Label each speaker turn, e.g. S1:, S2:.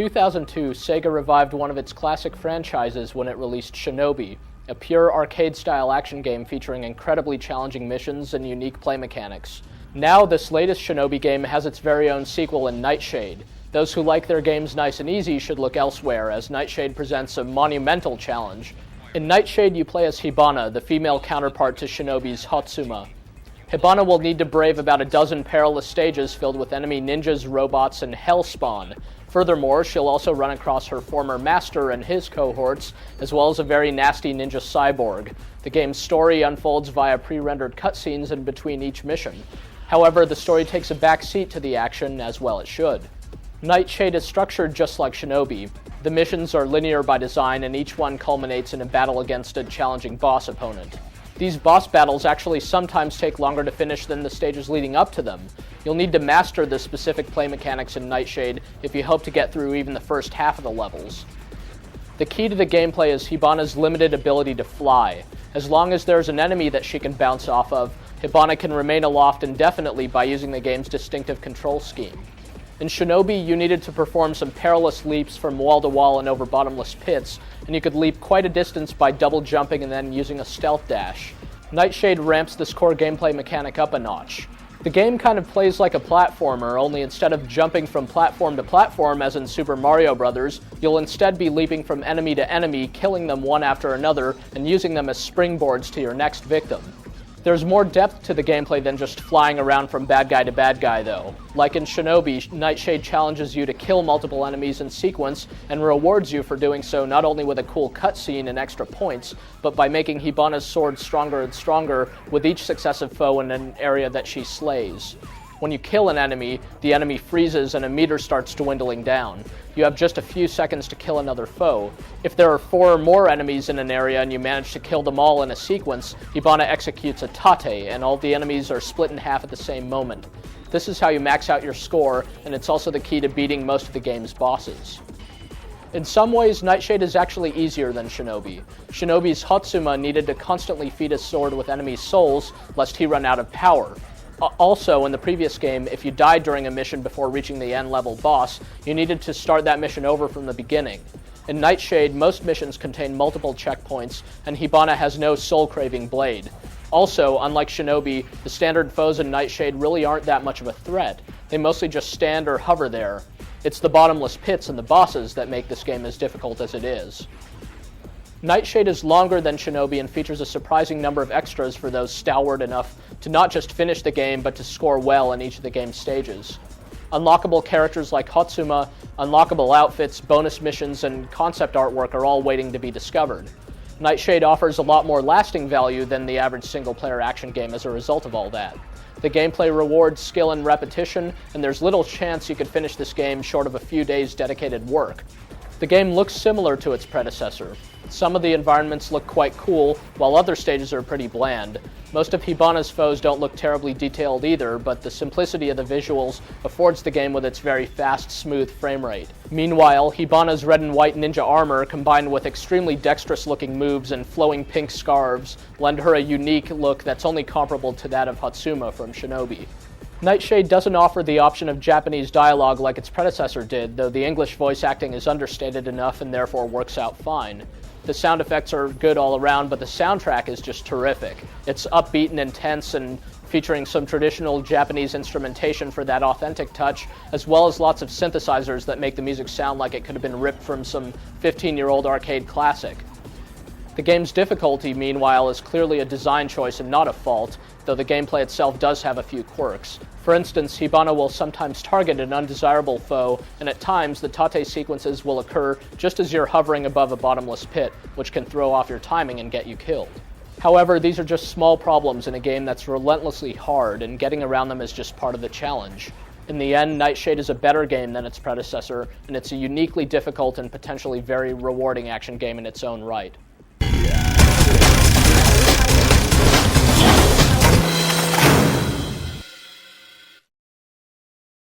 S1: 2002, Sega revived one of its classic franchises when it released Shinobi, a pure arcade-style action game featuring incredibly challenging missions and unique play mechanics. Now, this latest Shinobi game has its very own sequel in Nightshade. Those who like their games nice and easy should look elsewhere, as Nightshade presents a monumental challenge. In Nightshade, you play as Hibana, the female counterpart to Shinobi's Hatsuma. Hibana will need to brave about a dozen perilous stages filled with enemy ninjas, robots, and hellspawn. Furthermore, she'll also run across her former master and his cohorts, as well as a very nasty ninja cyborg. The game's story unfolds via pre-rendered cutscenes in between each mission. However, the story takes a back seat to the action, as well it should. Nightshade is structured just like Shinobi. The missions are linear by design, and each one culminates in a battle against a challenging boss opponent. These boss battles actually sometimes take longer to finish than the stages leading up to them. You'll need to master the specific play mechanics in Nightshade if you hope to get through even the first half of the levels. The key to the gameplay is Hibana's limited ability to fly. As long as there's an enemy that she can bounce off of, Hibana can remain aloft indefinitely by using the game's distinctive control scheme. In Shinobi, you needed to perform some perilous leaps from wall to wall and over bottomless pits, and you could leap quite a distance by double jumping and then using a stealth dash. Nightshade ramps this core gameplay mechanic up a notch. The game kind of plays like a platformer, only instead of jumping from platform to platform as in Super Mario Bros., you'll instead be leaping from enemy to enemy, killing them one after another, and using them as springboards to your next victim. There's more depth to the gameplay than just flying around from bad guy to bad guy, though. Like in Shinobi, Nightshade challenges you to kill multiple enemies in sequence and rewards you for doing so not only with a cool cutscene and extra points, but by making Hibana's sword stronger and stronger with each successive foe in an area that she slays. When you kill an enemy, the enemy freezes and a meter starts dwindling down. You have just a few seconds to kill another foe. If there are 4 or more enemies in an area and you manage to kill them all in a sequence, Hibana executes a tate, and all the enemies are split in half at the same moment. This is how you max out your score, and it's also the key to beating most of the game's bosses. In some ways, Nightshade is actually easier than Shinobi. Shinobi's Hatsuma needed to constantly feed his sword with enemy souls, lest he run out of power. Also, in the previous game, if you died during a mission before reaching the end-level boss, you needed to start that mission over from the beginning. In Nightshade, most missions contain multiple checkpoints, and Hibana has no soul-craving blade. Also, unlike Shinobi, the standard foes in Nightshade really aren't that much of a threat. They mostly just stand or hover there. It's the bottomless pits and the bosses that make this game as difficult as it is. Nightshade is longer than Shinobi and features a surprising number of extras for those stalwart enough to not just finish the game, but to score well in each of the game's stages. Unlockable characters like Hatsuma, unlockable outfits, bonus missions, and concept artwork are all waiting to be discovered. Nightshade offers a lot more lasting value than the average single-player action game as a result of all that. The gameplay rewards skill and repetition, and there's little chance you could finish this game short of a few days' dedicated work. The game looks similar to its predecessor. Some of the environments look quite cool, while other stages are pretty bland. Most of Hibana's foes don't look terribly detailed either, but the simplicity of the visuals affords the game with its very fast, smooth frame rate. Meanwhile, Hibana's red and white ninja armor, combined with extremely dexterous-looking moves and flowing pink scarves, lend her a unique look that's only comparable to that of Hatsuma from Shinobi. Nightshade doesn't offer the option of Japanese dialogue like its predecessor did, though the English voice acting is understated enough and therefore works out fine. The sound effects are good all around, but the soundtrack is just terrific. It's upbeat and intense and featuring some traditional Japanese instrumentation for that authentic touch, as well as lots of synthesizers that make the music sound like it could have been ripped from some 15-year-old arcade classic. The game's difficulty, meanwhile, is clearly a design choice and not a fault, though the gameplay itself does have a few quirks. For instance, Hibana will sometimes target an undesirable foe, and at times the tate sequences will occur just as you're hovering above a bottomless pit, which can throw off your timing and get you killed. However, these are just small problems in a game that's relentlessly hard, and getting around them is just part of the challenge. In the end, Nightshade is a better game than its predecessor, and it's a uniquely difficult and potentially very rewarding action game in its own right.